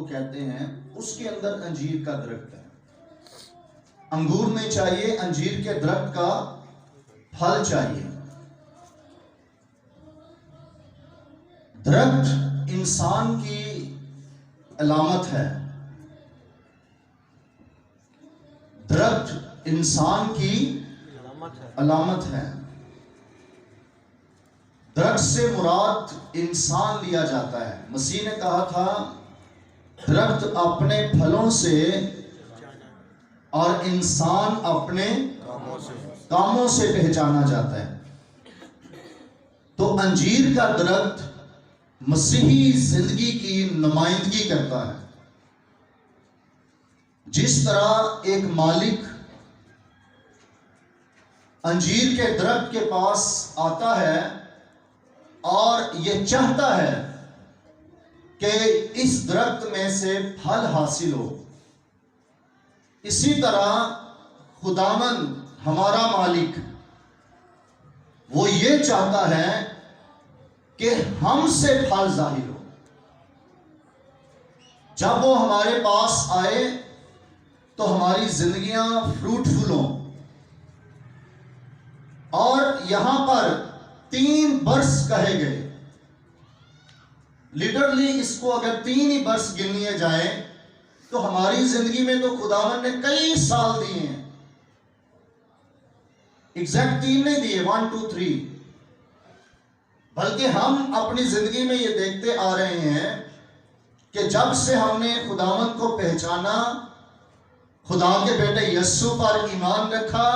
کو کہتے ہیں، اس کے اندر انجیر کا درخت ہے۔ انگور نہیں چاہیے، انجیر کے درخت کا پھل چاہیے۔ درخت انسان کی علامت ہے، درخت انسان کی علامت ہے۔ درخت سے مراد انسان لیا جاتا ہے۔ مسیح نے کہا تھا درخت اپنے پھلوں سے اور انسان اپنے کاموں سے پہچانا جاتا ہے۔ تو انجیر کا درخت مسیحی زندگی کی نمائندگی کرتا ہے۔ جس طرح ایک مالک انجیر کے درخت کے پاس آتا ہے اور یہ چاہتا ہے کہ اس درخت میں سے پھل حاصل ہو، اسی طرح خداوند ہمارا مالک وہ یہ چاہتا ہے کہ ہم سے پھل ظاہر ہو۔ جب وہ ہمارے پاس آئے تو ہماری زندگیاں فروٹفل ہوں۔ اور یہاں پر 3 برس کہے گئے، لیٹرلی اس کو اگر 3 ہی برس گن لیے جائیں تو ہماری زندگی میں تو خداوند نے کئی سال دیے ہیں۔ ایگزیکٹ 3 نہیں دیے، 1 2 3، بلکہ ہم اپنی زندگی میں یہ دیکھتے آ رہے ہیں کہ جب سے ہم نے خداوند کو پہچانا، خدا کے بیٹے یسوع پر ایمان رکھا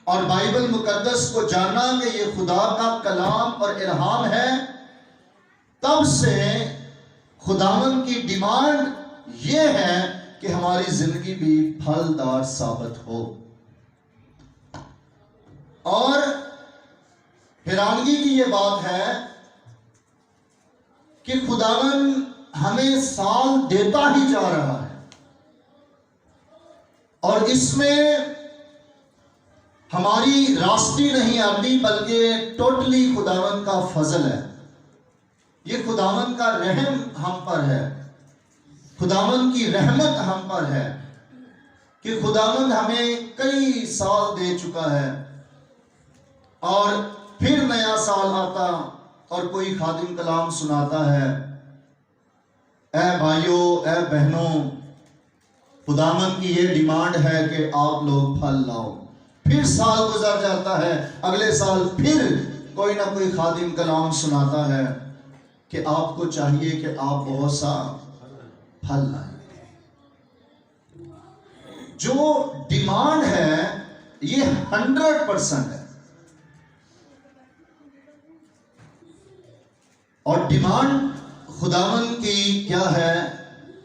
اور بائبل مقدس کو جانا کہ یہ خدا کا کلام اور الہام ہے، تب سے خداوند کی ڈیمانڈ یہ ہے کہ ہماری زندگی بھی پھلدار ثابت ہو۔ اور حیرانگی کی یہ بات ہے کہ خداوند ہمیں سال دیتا ہی جا رہا ہے، اور اس میں ہماری راستی نہیں آتی، بلکہ ٹوٹلی خداوند کا فضل ہے۔ یہ خداوند کا رحم ہم پر ہے، خداوند کی رحمت ہم پر ہے کہ خداوند ہمیں کئی سال دے چکا ہے، اور پھر نیا سال آتا اور کوئی خادم کلام سناتا ہے، اے بھائیوں، اے بہنوں، خداوند کی یہ ڈیمانڈ ہے کہ آپ لوگ پھل لاؤ۔ پھر سال گزر جاتا ہے، اگلے سال پھر کوئی نہ کوئی خادم کلام سناتا ہے کہ آپ کو چاہیے کہ آپ بہت سا پھل لائیں۔ جو ڈیمانڈ ہے یہ 100% ہے، اور ڈیمانڈ خداوند کی کیا ہے؟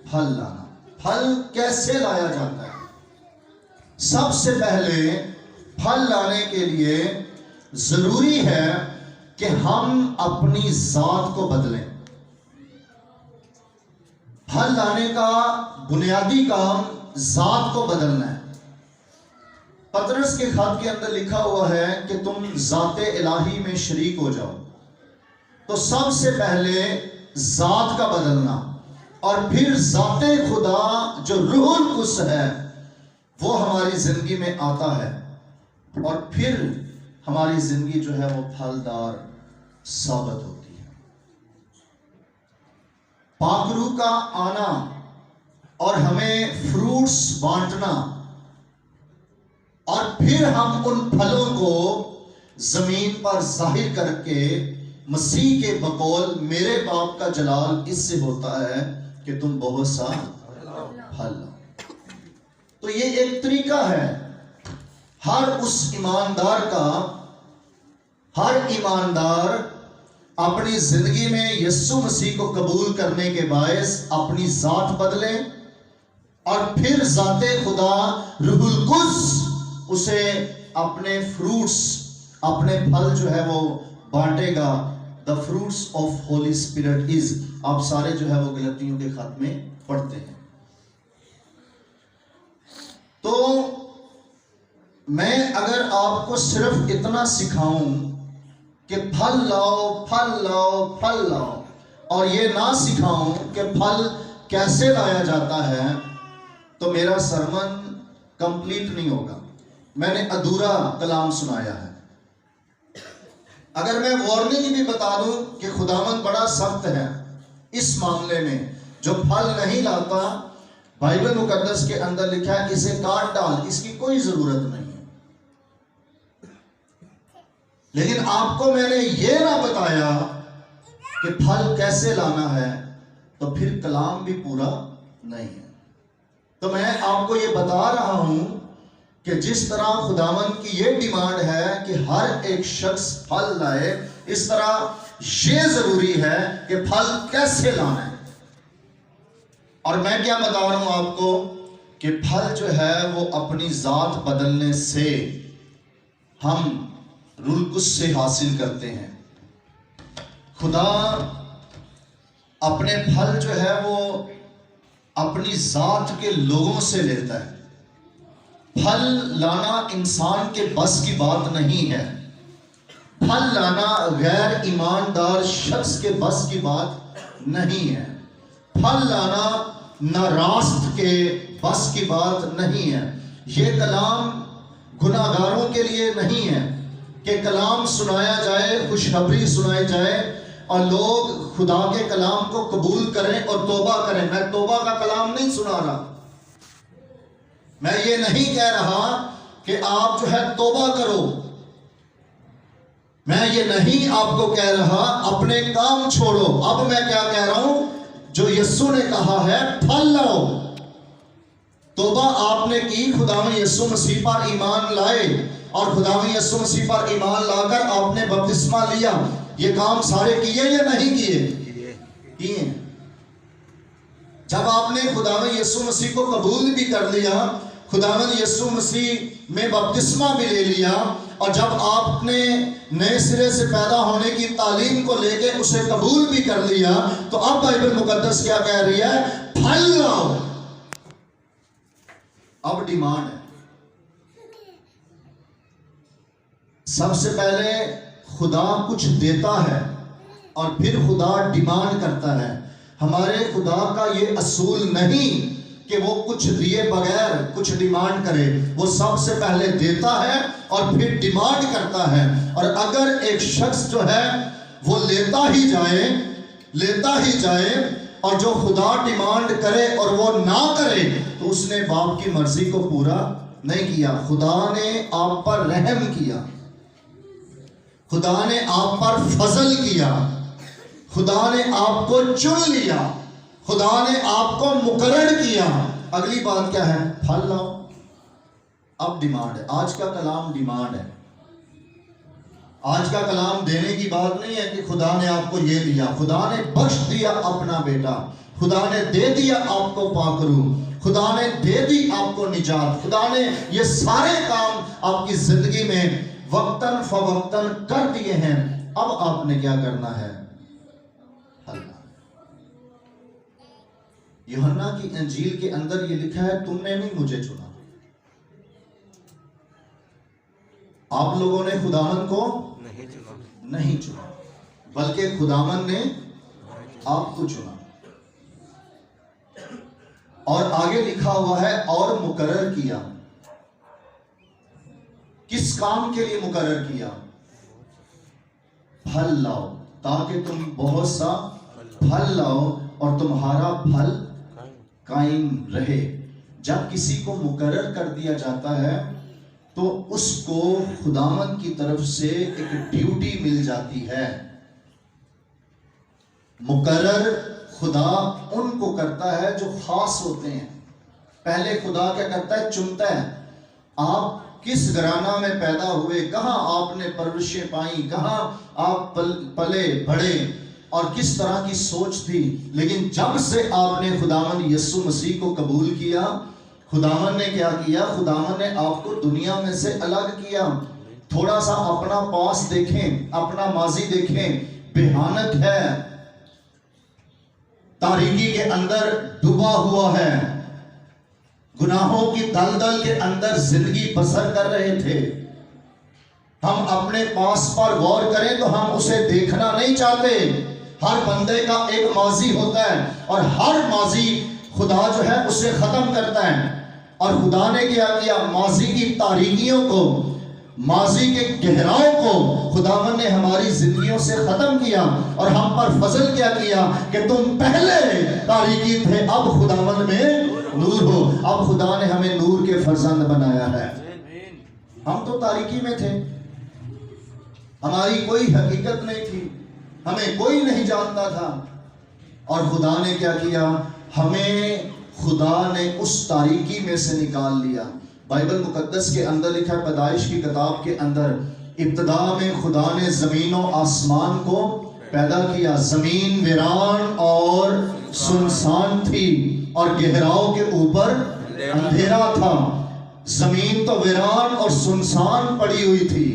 پھل لانا۔ پھل کیسے لایا جاتا ہے؟ سب سے پہلے پھل لانے کے لیے ضروری ہے کہ ہم اپنی ذات کو بدلیں۔ پھل لانے کا بنیادی کام ذات کو بدلنا ہے۔ پطرس کے خط کے اندر لکھا ہوا ہے کہ تم ذات الہی میں شریک ہو جاؤ۔ تو سب سے پہلے ذات کا بدلنا، اور پھر ذات خدا جو روح القدس ہے وہ ہماری زندگی میں آتا ہے، اور پھر ہماری زندگی جو ہے وہ پھلدار ثابت ہوتی ہے۔ پاک روح کا آنا اور ہمیں فروٹس بانٹنا، اور پھر ہم ان پھلوں کو زمین پر ظاہر کر کے مسیح کے بقول میرے باپ کا جلال اس سے ہوتا ہے کہ تم بہت سا پھل لاؤ۔ تو یہ ایک طریقہ ہے ہر اس ایماندار کا، ہر ایماندار اپنی زندگی میں یسوع مسیح کو قبول کرنے کے باعث اپنی ذات بدلے، اور پھر ذات خدا روح القدس اسے اپنے فروٹس، اپنے پھل جو ہے وہ بانٹے گا۔ The fruits of Holy Spirit is، آپ سارے جو ہے وہ غلطیوں کے خط میں پڑھتے ہیں۔ تو میں اگر آپ کو صرف اتنا سکھاؤں کہ پھل لاؤ، پھل لاؤ، پھل لاؤ، اور یہ نہ سکھاؤں کہ پھل کیسے لایا جاتا ہے تو میرا سرمن کمپلیٹ نہیں ہوگا. میں نے ادھورا کلام سنایا ہے. اگر میں وارننگ بھی بتا دوں کہ خداوند بڑا سخت ہے اس معاملے میں، جو پھل نہیں لاتا بائبل مقدس کے اندر لکھا ہے اسے کاٹ ڈال، اس کی کوئی ضرورت نہیں ہے. لیکن آپ کو میں نے یہ نہ بتایا کہ پھل کیسے لانا ہے تو پھر کلام بھی پورا نہیں ہے. تو میں آپ کو یہ بتا رہا ہوں کہ جس طرح خداوند کی یہ ڈیمانڈ ہے کہ ہر ایک شخص پھل لائے، اس طرح یہ ضروری ہے کہ پھل کیسے لانا ہے. اور میں کیا بتا رہا ہوں آپ کو کہ پھل جو ہے وہ اپنی ذات بدلنے سے ہم روح القدس سے حاصل کرتے ہیں. خدا اپنے پھل جو ہے وہ اپنی ذات کے لوگوں سے لیتا ہے. پھل لانا انسان کے بس کی بات نہیں ہے. پھل لانا غیر ایماندار شخص کے بس کی بات نہیں ہے. پھل لانا ناراست کے بس کی بات نہیں ہے. یہ کلام گناہگاروں کے لیے نہیں ہے کہ کلام سنایا جائے، خوشخبری سنائی جائے اور لوگ خدا کے کلام کو قبول کریں اور توبہ کریں. میں توبہ کا کلام نہیں سنا رہا. میں یہ نہیں کہہ رہا کہ آپ جو ہے توبہ کرو. میں یہ نہیں آپ کو کہہ رہا اپنے کام چھوڑو. اب میں کیا کہہ رہا ہوں؟ جو یسوع نے کہا ہے پھل لاؤ. توبہ آپ نے کی، خداوند یسوع مسیح پر ایمان لائے اور خداوند یسوع مسیح پر ایمان لا کر آپ نے بپتسمہ لیا. یہ کام سارے کیے یا نہیں کیے؟ کیے. جب آپ نے خداوند یسوع مسیح کو قبول بھی کر لیا، خداوند یسوع مسیح میں بپتسمہ بھی لے لیا، اور جب آپ نے نئے سرے سے پیدا ہونے کی تعلیم کو لے کے اسے قبول بھی کر لیا، تو اب بائبل مقدس کیا کہہ رہی ہے؟ پھل لاؤ. اب ڈیمانڈ ہے. سب سے پہلے خدا کچھ دیتا ہے اور پھر خدا ڈیمانڈ کرتا ہے. ہمارے خدا کا یہ اصول نہیں کہ وہ کچھ دیے بغیر کچھ ڈیمانڈ کرے. وہ سب سے پہلے دیتا ہے اور پھر ڈیمانڈ کرتا ہے. اور اگر ایک شخص جو ہے وہ لیتا ہی جائے اور جو خدا ڈیمانڈ کرے اور وہ نہ کرے تو اس نے باپ کی مرضی کو پورا نہیں کیا. خدا نے آپ پر رحم کیا، خدا نے آپ پر فضل کیا، خدا نے آپ کو چن لیا، خدا نے آپ کو مقرر کیا. اگلی بات کیا ہے؟ پھل لاؤ. اب ڈیمانڈ ہے. آج کا کلام ڈیمانڈ ہے. آج کا کلام دینے کی بات نہیں ہے کہ خدا نے آپ کو یہ دیا. خدا نے بخش دیا اپنا بیٹا، خدا نے دے دیا آپ کو پاک روح، خدا نے دے دی آپ کو نجات. خدا نے یہ سارے کام آپ کی زندگی میں وقتاً فوقتاً کر دیے ہیں. اب آپ نے کیا کرنا ہے؟ یوحنا کی انجیل کے اندر یہ لکھا ہے تم نے نہیں مجھے چنا. آپ لوگوں نے خداوند کو نہیں چنا بلکہ خداوند نے آپ کو چنا. اور آگے لکھا ہوا ہے اور مقرر کیا. کس کام کے لیے مقرر کیا؟ پھل لاؤ، تاکہ تم بہت سا پھل لاؤ اور تمہارا پھل قائم رہے. جب کسی کو مقرر کر دیا جاتا ہے تو اس کو خداوند کی طرف سے ایک ڈیوٹی مل جاتی ہے. مقرر خدا ان کو کرتا ہے جو خاص ہوتے ہیں. پہلے خدا کیا کرتا ہے؟ چنتا ہے. آپ کس گھرانہ میں پیدا ہوئے، کہاں آپ نے پرورشیں پائیں، کہاں آپ پلے بڑھے اور کس طرح کی سوچ تھی. لیکن جب سے آپ نے خداوند یسوع مسیح کو قبول کیا، خداوند نے کیا کیا؟ خداوند نے آپ کو دنیا میں سے الگ کیا. تھوڑا سا اپنا پاس دیکھیں، اپنا ماضی دیکھیں. بھیانک ہے، تاریکی کے اندر ڈوبا ہوا ہے، گناہوں کی دلدل کے اندر زندگی بسر کر رہے تھے. ہم اپنے پاس پر غور کریں تو ہم اسے دیکھنا نہیں چاہتے. ہر بندے کا ایک ماضی ہوتا ہے اور ہر ماضی خدا جو ہے اسے ختم کرتا ہے. اور خدا نے کیا کیا؟ ماضی کی تاریکیوں کو، ماضی کے گہراؤں کو خداوند نے ہماری زندگیوں سے ختم کیا اور ہم پر فضل کیا کیا کہ تم پہلے تاریکی تھے، اب خداوند میں نور ہو. اب خدا نے ہمیں نور کے فرزند بنایا ہے. ہم تو تاریکی میں تھے، ہماری کوئی حقیقت نہیں تھی، ہمیں کوئی نہیں جانتا تھا، اور خدا نے کیا کیا؟ ہمیں خدا نے اس تاریکی میں سے نکال لیا. بائبل مقدس کے اندر لکھا ہے، پیدائش کی کتاب کے اندر، ابتدا میں خدا نے زمین و آسمان کو پیدا کیا. زمین ویران اور سنسان تھی اور گہراؤں کے اوپر اندھیرا تھا. زمین تو ویران اور سنسان پڑی ہوئی تھی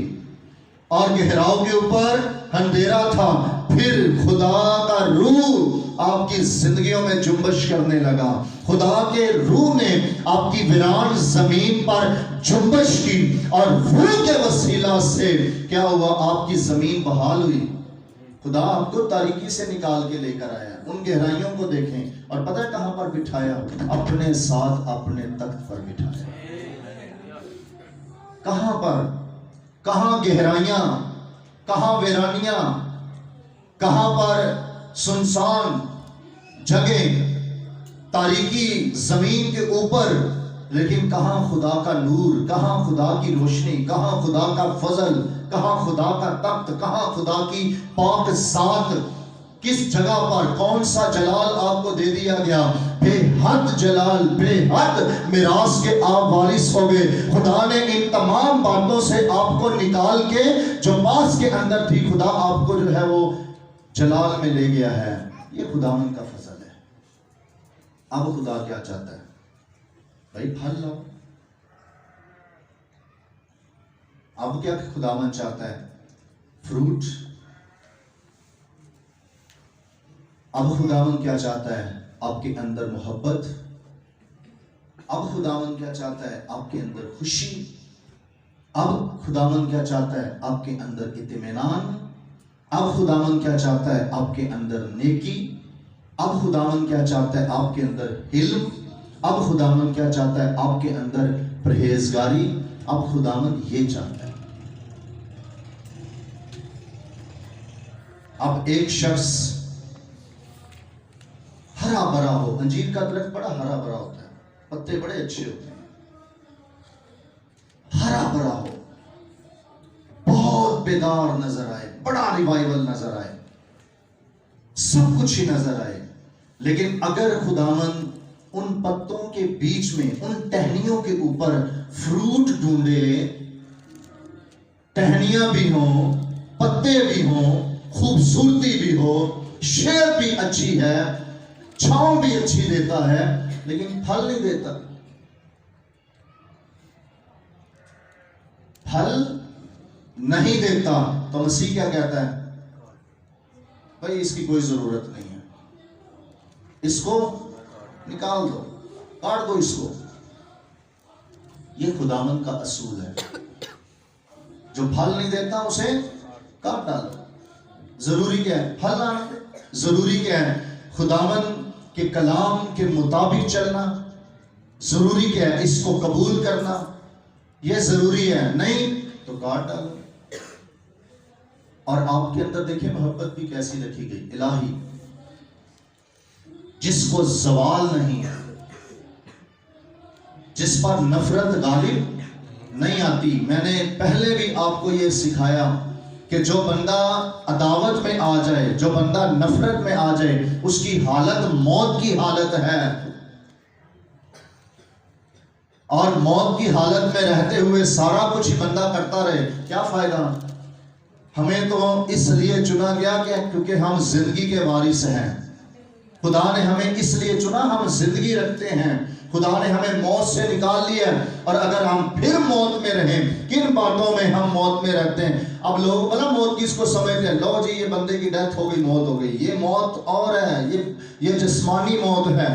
اور گہراؤں کے اوپر اندھیرا تھا. پھر خدا کا روح آپ کی زندگیوں میں جنبش کرنے لگا. خدا کے روح نے آپ کی ویران زمین پر جنبش کی اور روح کے وسیلہ سے کیا ہوا؟ آپ کی زمین بحال ہوئی. خدا آپ کو تاریکی سے نکال کے لے کر آیا. ان گہرائیوں کو دیکھیں اور پتہ ہے کہاں پر بٹھایا؟ اپنے ساتھ اپنے تخت پر بٹھایا. کہاں پر؟ کہاں گہرائیاں، کہاں ویرانیاں، کہاں پر سنسان جگہ، تاریکی زمین کے اوپر، لیکن کہاں خدا کا نور، کہاں خدا کی روشنی، کہاں خدا کا فضل، کہاں خدا کا تخت، کہاں خدا کی پاک ذات. کس جگہ پر کون سا جلال آپ کو دے دیا گیا؟ بے حد جلال، بے حد میراث کے آپ وارث ہو گئے. خدا نے ان تمام باتوں سے آپ کو نکال کے جو پاس کے اندر تھی، خدا آپ کو جو ہے وہ جلال میں لے گیا ہے. یہ خداوند کا فضل ہے. اب خدا کیا چاہتا ہے؟ بھائی پھل لاؤ. اب کیا خداوند چاہتا ہے؟ فروٹ. اب خداوند کیا چاہتا ہے؟ آپ کے اندر محبت. اب خداوند کیا چاہتا ہے؟ آپ کے اندر خوشی. اب خداوند کیا چاہتا ہے؟ آپ کے اندر اطمینان. اب خداوند کیا چاہتا ہے؟ آپ کے اندر نیکی. اب خداوند کیا چاہتا ہے؟ آپ کے اندر علم. اب خداوند کیا چاہتا ہے؟ آپ کے اندر پرہیزگاری. اب خداوند یہ چاہتا ہے. اب ایک شخص ہرا بھرا ہو. انجیر کا درخت بڑا ہرا بھرا ہوتا ہے، پتے بڑے اچھے ہوتے ہیں. ہرا بھرا ہو، بہت بیدار نظر آئے، بڑا ریوائیول نظر آئے، سب کچھ ہی نظر آئے. لیکن اگر خداوند ان پتوں کے بیچ میں، ان ٹہنیوں کے اوپر فروٹ ڈھونڈے، ٹہنیاں بھی ہوں، پتے بھی ہوں، خوبصورتی بھی ہو، شیپ بھی اچھی ہے، چھاؤں بھی اچھی دیتا ہے، لیکن پھل نہیں دیتا. پھل نہیں دیتا تو مسیح کیا کہتا ہے؟ بھائی اس کی کوئی ضرورت نہیں ہے، اس کو نکال دو، کاٹ دو اس کو. یہ خداوند کا اصول ہے. جو پھل نہیں دیتا اسے کاٹ ڈالو. ضروری کیا ہے؟ پھل لانا. ضروری کیا ہے؟ خداوند کے کلام کے مطابق چلنا. ضروری کیا ہے؟ اس کو قبول کرنا. یہ ضروری ہے. نہیں تو کاٹ ڈالو. اور آپ کے اندر دیکھیں محبت بھی کیسی رکھی گئی، الہی، جس کو زوال نہیں ہے، جس پر نفرت غالب نہیں آتی. میں نے پہلے بھی آپ کو یہ سکھایا کہ جو بندہ عداوت میں آ جائے، جو بندہ نفرت میں آ جائے، اس کی حالت موت کی حالت ہے. اور موت کی حالت میں رہتے ہوئے سارا کچھ بندہ کرتا رہے، کیا فائدہ؟ ہمیں تو اس لیے چنا گیا کہ کیونکہ ہم زندگی کے وارث ہیں. خدا نے ہمیں اس لیے چنا، ہم زندگی رکھتے ہیں. خدا نے ہمیں موت سے نکال لیا، اور اگر ہم پھر موت میں رہیں، کن باتوں میں ہم موت میں رہتے ہیں؟ اب لوگ بلا موت کس کو سمجھتے ہیں؟ لو جی یہ بندے کی ڈیتھ ہو گئی، موت ہو گئی. یہ موت اور ہے، یہ جسمانی موت ہے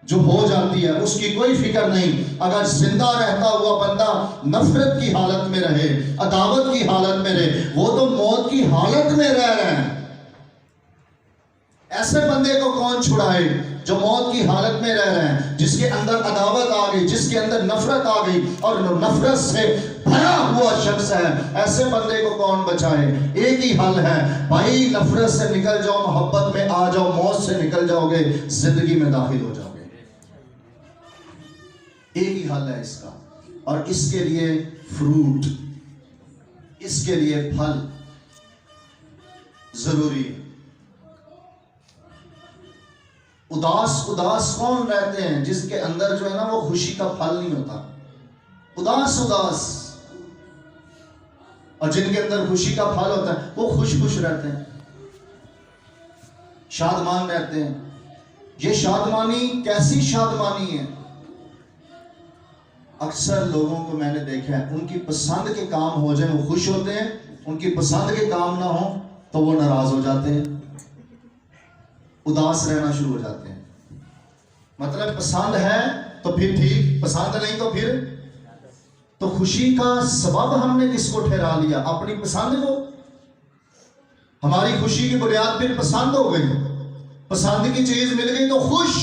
جو ہو جاتی ہے، اس کی کوئی فکر نہیں. اگر زندہ رہتا ہوا بندہ نفرت کی حالت میں رہے، عداوت کی حالت میں رہے، وہ تو موت کی حالت میں رہ رہے ہیں. ایسے بندے کو کون چھڑائے جو موت کی حالت میں رہ رہے ہیں، جس کے اندر عداوت آ گئی، جس کے اندر نفرت آ گئی اور نفرت سے بھرا ہوا شخص ہے، ایسے بندے کو کون بچائے؟ ایک ہی حل ہے بھائی، نفرت سے نکل جاؤ، محبت میں آ جاؤ، موت سے نکل جاؤ گے، زندگی میں داخل ہو جاؤ گے۔ ایک ہی حل ہے اس کا، اور اس کے لیے فروٹ، اس کے لیے پھل ضروری ہے۔ اداس کون رہتے ہیں؟ جس کے اندر جو ہے نا وہ خوشی کا پھل نہیں ہوتا، اداس، اور جن کے اندر خوشی کا پھل ہوتا ہے وہ خوش رہتے ہیں، شادمان رہتے ہیں۔ یہ شادمانی کیسی شادمانی ہے؟ اکثر لوگوں کو میں نے دیکھا ہے، ان کی پسند کے کام ہو جائیں وہ خوش ہوتے ہیں، ان کی پسند کے کام نہ ہوں تو وہ ناراض ہو جاتے ہیں، اداس رہنا شروع ہو جاتے ہیں۔ مطلب پسند ہے تو پھر ٹھیک، پسند نہیں تو پھر تو خوشی کا سبب ہم نے کس کو ٹھہرا لیا؟ اپنی پسند کو۔ ہماری خوشی کی بنیاد پھر پسند ہو گئی، پسند کی چیز مل گئی تو خوش،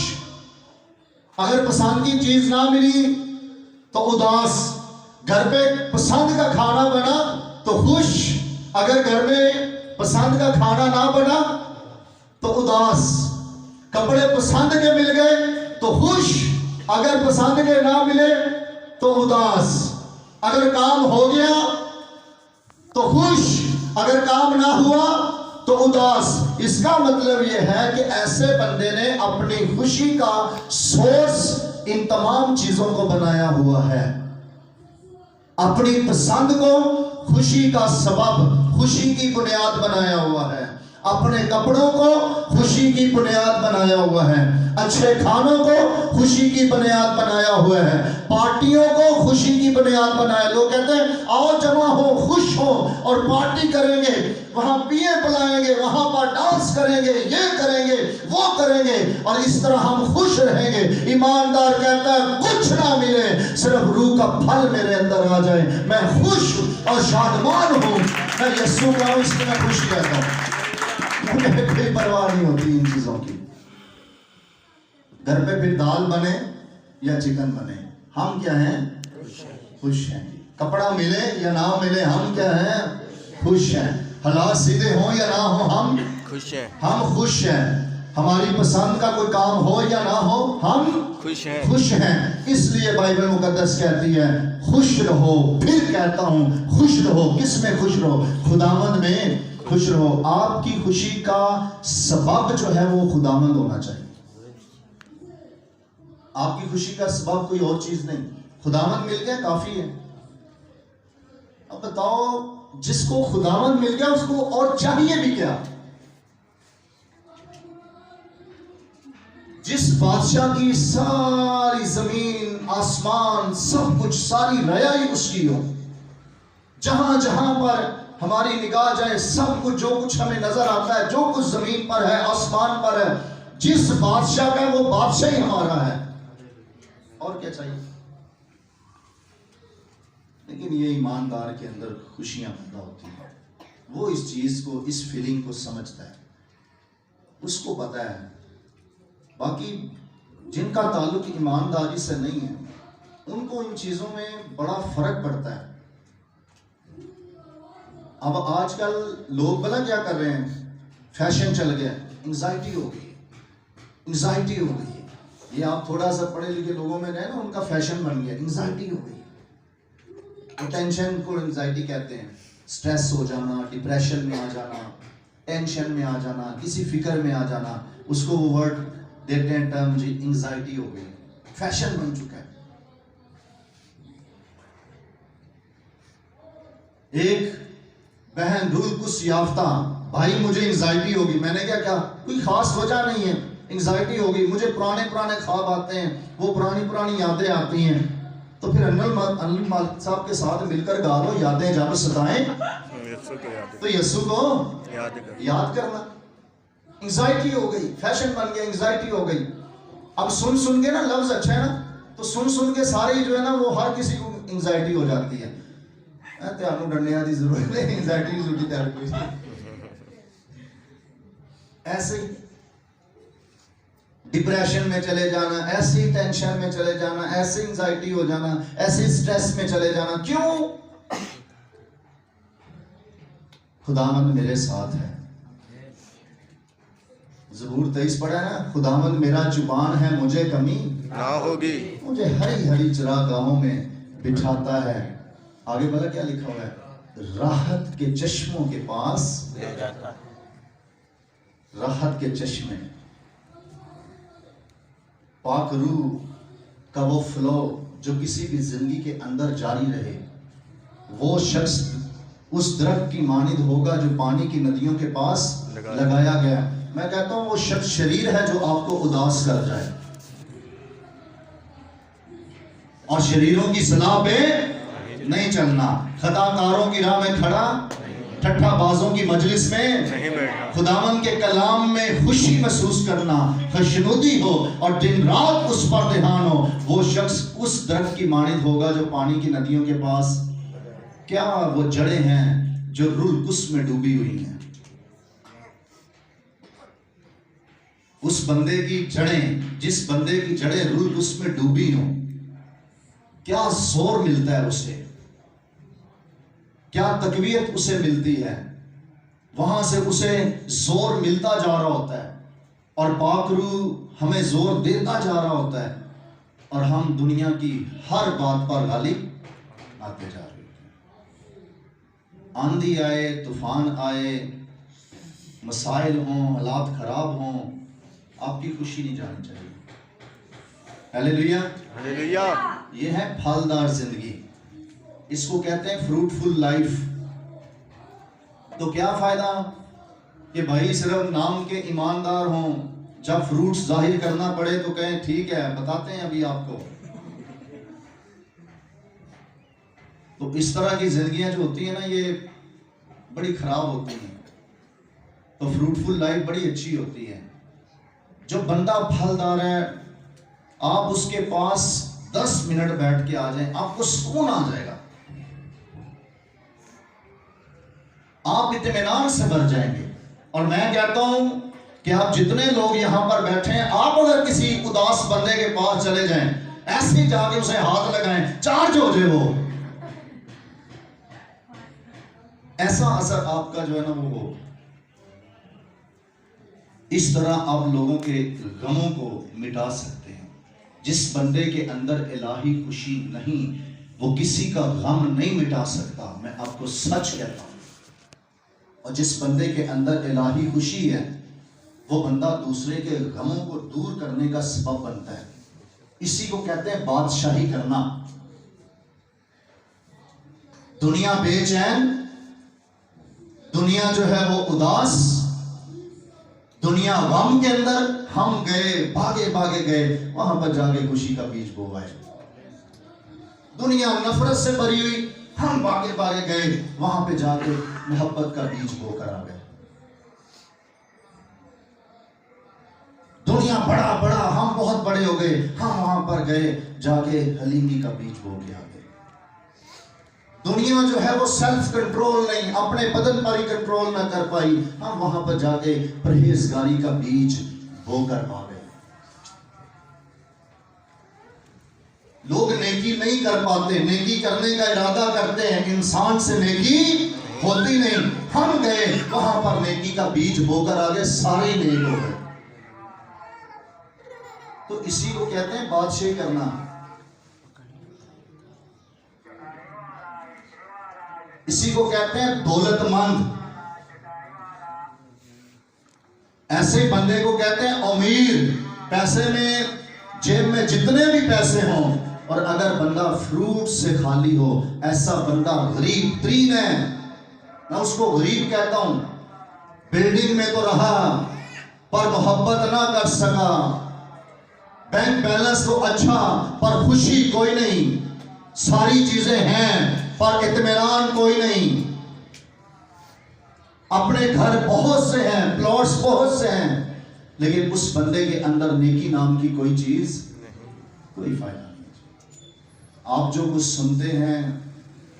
اگر پسند کی چیز نہ ملی تو اداس، گھر پہ پسند کا کھانا بنا تو خوش، اگر گھر میں پسند کا کھانا نہ بنا تو اداس، کپڑے پسند کے مل گئے تو خوش، اگر پسند کے نہ ملے تو اداس، اگر کام ہو گیا تو خوش، اگر کام نہ ہوا تو اداس۔ اس کا مطلب یہ ہے کہ ایسے بندے نے اپنی خوشی کا سورس ان تمام چیزوں کو بنایا ہوا ہے، اپنی پسند کو خوشی کا سبب، خوشی کی بنیاد بنایا ہوا ہے، اپنے کپڑوں کو خوشی کی بنیاد بنایا ہوا ہے، اچھے کھانوں کو خوشی کی بنیاد بنایا ہوا ہے، پارٹیوں کو خوشی کی بنیاد بنایا۔ لوگ کہتے ہیں آؤ جمع ہو، خوش ہو اور پارٹی کریں گے، وہاں پیے پلائیں گے، وہاں پر ڈانس کریں گے، یہ کریں گے، وہ کریں گے، اور اس طرح ہم خوش رہیں گے۔ ایماندار کہتا ہے کچھ نہ ملے، صرف روح کا پھل میرے اندر آ جائے، میں خوش اور شادمان ہوں، میں یسوع کا ہوں، اس لیے میں خوش رہتا ہوں، مجھے کوئی پرواہ نہیں ہوتی ان چیزوں کی۔ گھر پہ پھر دال بنے یا چکن بنے، ہم کیا ہیں؟ خوش ہیں۔ کپڑا ملے یا نہ ملے، ہم کیا ہیں؟ خوش ہیں۔ حالات سیدھے ہوں یا نہ ہوں، ہم خوش ہیں، ہم خوش ہیں۔ ہماری پسند کا کوئی کام ہو یا نہ ہو، ہم خوش ہیں۔ اس لیے بائبل مقدس کہتی ہے خوش رہو، پھر کہتا ہوں خوش رہو۔ کس میں خوش رہو؟ خداوند میں خوش رہو۔ آپ کی خوشی کا سبب جو ہے وہ خداوند ہونا چاہیے، آپ کی خوشی کا سبب کوئی اور چیز نہیں، خداوند مل گیا کافی ہے۔ اب بتاؤ جس کو خداوند مل گیا اس کو اور چاہیے بھی کیا؟ جس بادشاہ کی ساری زمین آسمان سب کچھ، ساری رعائی اس کی ہو، جہاں جہاں پر ہماری نگاہ جائے سب کچھ، جو کچھ ہمیں نظر آتا ہے، جو کچھ زمین پر ہے، آسمان پر ہے، جس بادشاہ کا وہ بادشاہ ہی ہمارا ہے، اور کیا چاہیے؟ لیکن یہ ایماندار کے اندر خوشیاں پیدا ہوتی ہیں، وہ اس چیز کو، اس فیلنگ کو سمجھتا ہے، اس کو پتا ہے۔ باقی جن کا تعلق ایمانداری سے نہیں ہے ان کو ان چیزوں میں بڑا فرق پڑتا ہے۔ اب آج کل لوگ بلا کیا کر رہے ہیں، فیشن چل گیا، انگزائٹی ہو گئی، انگزائٹی ہو گئی۔ یہ آپ تھوڑا سا پڑھے لکھے لوگوں میں رہے نا، ان کا فیشن بن گیا، انگزائٹی ہو گئی۔ ٹینشن کو انگزائٹی کہتے ہیں، سٹریس ہو جانا، ڈپریشن میں آ جانا، ٹینشن میں آ جانا، کسی فکر میں آ جانا، اس کو وہ ورڈ دیتے ہیں ٹرم، جی انگزائٹی ہو گئی، فیشن بن چکا ہے۔ ایک بہن روح القدس یافتہ، بھائی مجھے انگزائٹی ہوگی، میں نے کیا کوئی خاص وجہ نہیں ہے، انگزائٹی ہوگی، مجھے پرانے خواب آتے ہیں، وہ پرانی یادیں آتی ہیں، تو پھر انل مالک صاحب کے ساتھ مل کر گا لو، یادیں جب ستائیں تو یسوع کو یاد کرنا۔ انگزائٹی ہو گئی، فیشن بن گیا، انگزائٹی ہو گئی۔ اب سن کے نا، لفظ اچھا ہے نا، تو سن کے ساری جو ہے نا وہ ہر کسی کو انگزائٹی ہو جاتی ہے۔ تیانوں ڈنڈیاں دی ضرورت نہیں، انگزائٹی کی ضرورت ہے۔ ایسے ہی ڈپریشن میں چلے جانا، ایسی ٹینشن میں چلے جانا، ایسی انزائٹی ہو جانا، ایسی سٹریس میں چلے جانا. کیوں؟ خداوند میرے ساتھ ہے. زبور 23 پڑھا ہے نا، خداوند میرا زبان ہے مجھے کمی نہ ہوگی، مجھے ہری ہری چراگاہوں میں بٹھاتا ہے. آگے بلا کیا لکھا ہوا ہے؟ راحت کے چشموں کے پاس لے جاتا ہے. راحت کے چشمے، پاک روح کا وہ فلو جو کسی بھی زندگی کے اندر جاری رہے. وہ شخص اس درخت کی مانند ہوگا جو پانی کی ندیوں کے پاس لگایا گیا. میں کہتا ہوں وہ شخص شریر ہے جو آپ کو اداس کر جائے، اور شریروں کی صلاح پہ نہیں چلنا، خطا کاروں کی راہ میں کھڑا، ٹھٹھا بازوں کی مجلس میں نہیں بیٹھا. خداوند کے کلام میں خوشی محسوس کرنا، خوشنودی ہو اور دن رات اس پر دھیان ہو. وہ شخص اس درخت کی مانند ہوگا جو پانی کی ندیوں کے پاس. کیا وہ جڑیں ہیں جو رول کس میں ڈوبی ہوئی ہیں؟ اس بندے کی جڑیں، جس بندے کی جڑیں رول کس میں ڈوبی ہوں، کیا زور ملتا ہے اسے، کیا تقویت اسے ملتی ہے. وہاں سے اسے زور ملتا جا رہا ہوتا ہے، اور پاک روح ہمیں زور دیتا جا رہا ہوتا ہے، اور ہم دنیا کی ہر بات پر غالب آتے جا رہے ہیں. آندھی آئے، طوفان آئے، مسائل ہوں، حالات خراب ہوں، آپ کی خوشی نہیں جانی چاہیے. ہیلیلویا. ہلیلویا. یہ ہے پھلدار زندگی، اس کو کہتے ہیں فروٹفل لائف. تو کیا فائدہ کہ بھائی صرف نام کے ایماندار ہوں، جب فروٹس ظاہر کرنا پڑے تو کہیں ٹھیک ہے بتاتے ہیں ابھی آپ کو. تو اس طرح کی زندگیاں جو ہوتی ہیں نا یہ بڑی خراب ہوتی ہیں. تو فروٹفل لائف بڑی اچھی ہوتی ہے. جو بندہ پھلدار ہے، آپ اس کے پاس 10 منٹ بیٹھ کے آ جائیں، آپ کو سکون آ جائے گا، آپ اطمینان سے بھر جائیں گے. اور میں کہتا ہوں کہ آپ جتنے لوگ یہاں پر بیٹھے ہیں، آپ اگر کسی اداس بندے کے پاس چلے جائیں، ایسے جا کے اسے ہاتھ لگائیں، چارج ہو جائے وہ، ایسا اثر آپ کا جو ہے نا وہ ہو. اس طرح آپ لوگوں کے غموں کو مٹا سکتے ہیں. جس بندے کے اندر الہی خوشی نہیں، وہ کسی کا غم نہیں مٹا سکتا، میں آپ کو سچ کہتا ہوں. اور جس بندے کے اندر الہی خوشی ہے، وہ بندہ دوسرے کے غموں کو دور کرنے کا سبب بنتا ہے. اسی کو کہتے ہیں بادشاہی کرنا. دنیا بے چین، دنیا جو ہے وہ اداس، دنیا غم کے اندر، ہم گئے بھاگے بھاگے گئے وہاں پر جا کے خوشی کا بیج بوائے. دنیا نفرت سے بھری ہوئی، ہم بھاگے بھاگے گئے وہاں پہ جا کے محبت کا بیج بو کر آ گئے. دنیا بڑا بڑا، ہم بہت بڑے ہو گئے، ہم وہاں پر گئے جا کے حلیمی کا بیج بو کے آ گئے. دنیا جو ہے وہ سیلف کنٹرول نہیں، اپنے بدن پر ہی کنٹرول نہ کر پائی، ہم وہاں پر جا کے پرہیزگاری کا بیج بو کر آ گئے. لوگ نیکی نہیں کر پاتے، نیکی کرنے کا ارادہ کرتے ہیں، انسان سے نیکی ہوتی نہیں. ہم گئے وہاں پر نیکی کا بیج بو کر آ گئے، سارے نیک ہو گئے. تو اسی کو کہتے ہیں بادشاہی کرنا. اسی کو کہتے ہیں دولت مند. ایسے بندے کو کہتے ہیں امیر. پیسے میں، جیب میں جتنے بھی پیسے ہوں، اور اگر بندہ فروٹ سے خالی ہو، ایسا بندہ غریب ترین ہے. میں اس کو غریب کہتا ہوں. بلڈنگ میں تو رہا پر محبت نہ کر سکا، بینک بیلنس تو اچھا پر خوشی کوئی نہیں، ساری چیزیں ہیں پر اطمینان کوئی نہیں. اپنے گھر بہت سے ہیں، پلاٹس بہت سے ہیں، لیکن اس بندے کے اندر نیکی نام کی کوئی چیز، کوئی فائدہ نہیں. آپ جو کچھ سنتے ہیں،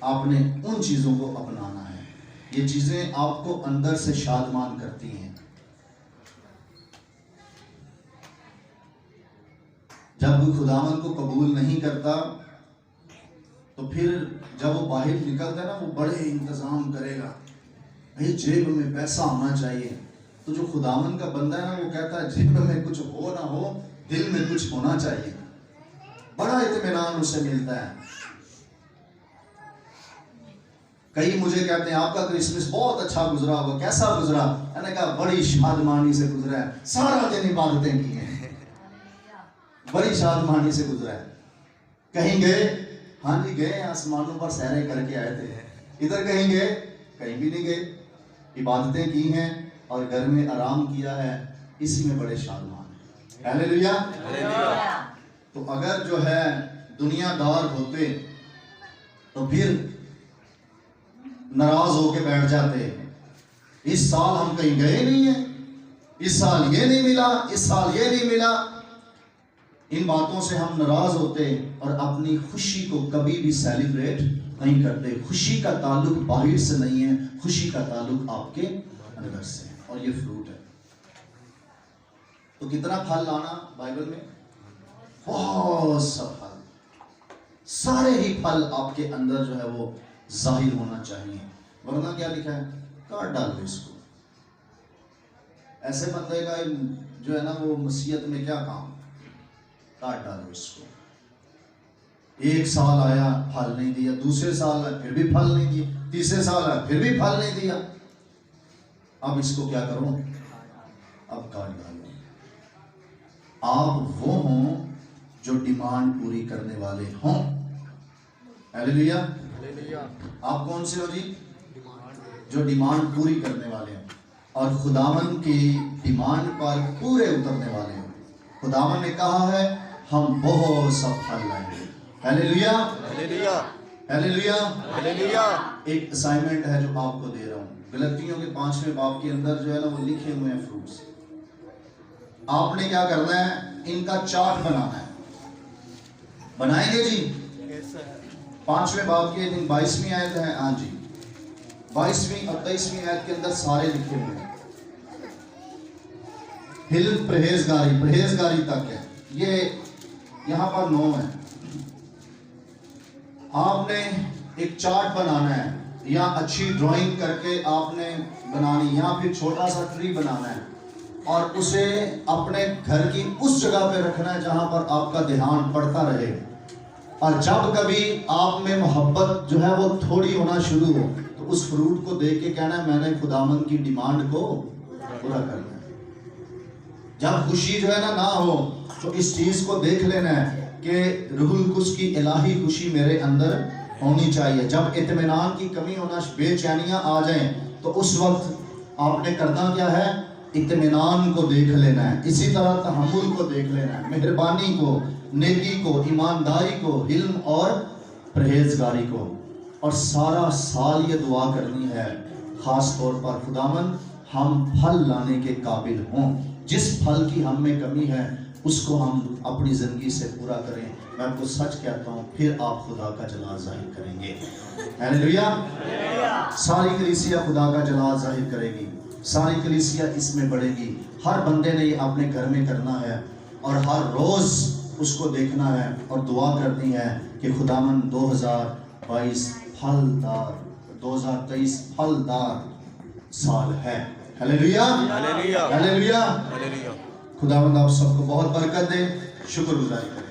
آپ نے ان چیزوں کو اپنانا ہے. یہ چیزیں آپ کو اندر سے شادمان کرتی ہیں. جب کوئی خداوند کو قبول نہیں کرتا تو پھر جب وہ باہر نکلتا ہے نا وہ بڑے انتظام کرے گا، بھئی جیب میں پیسہ ہونا چاہیے. تو جو خداوند کا بندہ ہے نا وہ کہتا ہے جیب میں کچھ ہو نہ ہو دل میں کچھ ہونا چاہیے. بڑا اطمینان اسے ملتا ہے. کئی مجھے کہتے ہیں آپ کا کرسمس بہت اچھا گزرا ہوگا، کیسا گزرا؟ میں نے کہا بڑی شادمانی سے گزرا ہے، سارا دن عبادتیں کی ہیں، بڑی شادمانی سے گزرا ہے. کہیں گئے؟ ہاں جی گئے، آسمانوں پر سیریں کر کے آئے تھے. ادھر کہیں گئے؟ کہیں بھی نہیں گئے، عبادتیں کی ہیں اور گھر میں آرام کیا ہے، اسی میں بڑے شادمان ہیں. ہیلیلویا. تو اگر جو ہے دنیا دار ہوتے تو پھر ناراض ہو کے بیٹھ جاتے، اس سال ہم کہیں گئے نہیں ہیں، اس سال یہ نہیں ملا، اس سال یہ نہیں ملا. ان باتوں سے ہم ناراض ہوتے اور اپنی خوشی کو کبھی بھی سیلیبریٹ نہیں کرتے. خوشی کا تعلق باہر سے نہیں ہے، خوشی کا تعلق آپ کے اندر سے ہے، اور یہ فروٹ ہے. تو کتنا پھل لانا بائبل میں؟ بہت سا پھل، سارے ہی پھل آپ کے اندر جو ہے وہ ظاہر ہونا چاہیے. ورنہ کیا لکھا ہے؟ کاٹ ڈالو اس کو. ایسے بندے کا جو ہے نا وہ مسیحیت میں کیا کام؟ کاٹ ڈالو اس کو. ایک سال آیا پھل نہیں دیا، دوسرے سال آیا پھر بھی پھل نہیں دیا، تیسرے سال آیا پھر بھی پھل نہیں دیا. اب اس کو کیا کرو؟ اب کاٹ ڈالو. آپ وہ ہوں جو ڈیمانڈ پوری کرنے والے ہوں. ہیلیلویا. آپ کون سے ہو جی؟ جو ڈیمانڈ پوری کرنے والے ہیں اور خداوند کی ڈیمانڈ پر پورے اترنے والے ہیں. خداوند نے کہا ہے ہم بہت سا پھل لائیں گے. ہیلیلویا. ہیلیلویا. ہیلیلویا. ایک اسائنمنٹ ہے جو آپ کو دے رہا ہوں. غلطیوں کے 5ویں باب کے اندر جو ہے نا وہ لکھے ہوئے ہیں فروٹس. آپ نے کیا کرنا ہے؟ ان کا چارٹ بنانا ہے. بنائیں گے جی؟ 5ویں باب کے 22ویں آیت ہے. ہاں جی 22ویں اور 23ویں آیت کے اندر سارے لکھے ہوئے ہیں. حلم پرہیزگاری تک ہے. یہ یہاں پر 9 ہے. آپ نے ایک چارٹ بنانا ہے، یا اچھی ڈرائنگ کر کے آپ نے بنانی، یا پھر چھوٹا سا ٹری بنانا ہے اور اسے اپنے گھر کی اس جگہ پہ رکھنا ہے جہاں پر آپ کا دھیان پڑتا رہے. اور جب کبھی آپ میں محبت جو ہے وہ تھوڑی ہونا شروع ہو تو اس فروٹ کو دیکھ کے کہنا ہے میں نے خداوند کی ڈیمانڈ کو پورا کرنا ہے. جب خوشی جو ہے نہ ہو تو اس چیز کو دیکھ لینا ہے کہ روح القدس کی الہی خوشی میرے اندر ہونی چاہیے. جب اطمینان کی کمی ہونا، بے چینیاں آ جائیں تو اس وقت آپ نے کرنا کیا ہے؟ اطمینان کو دیکھ لینا ہے. اسی طرح تحمل کو دیکھ لینا ہے، مہربانی کو، نیکی کو، ایمانداری کو، حلم اور پرہیزگاری کو. اور سارا سال یہ دعا کرنی ہے خاص طور پر خداوند ہم پھل لانے کے قابل ہوں. جس پھل کی ہم میں کمی ہے اس کو ہم اپنی زندگی سے پورا کریں. میں آپ کو سچ کہتا ہوں پھر آپ خدا کا جلال ظاہر کریں گے. ہیلیلویا. ساری کلیسیا خدا کا جلال ظاہر کرے گی، ساری کلیسیا اس میں بڑھے گی. ہر بندے نے یہ اپنے گھر میں کرنا ہے اور ہر روز اس کو دیکھنا ہے اور دعا کرنی ہے کہ خداوند 2022 پھلدار 2023 پھلدار سال ہے. ہیلیلویا. ہیلیلویا. خداوند آپ سب کو بہت برکت دے. شکر گزاری کریں.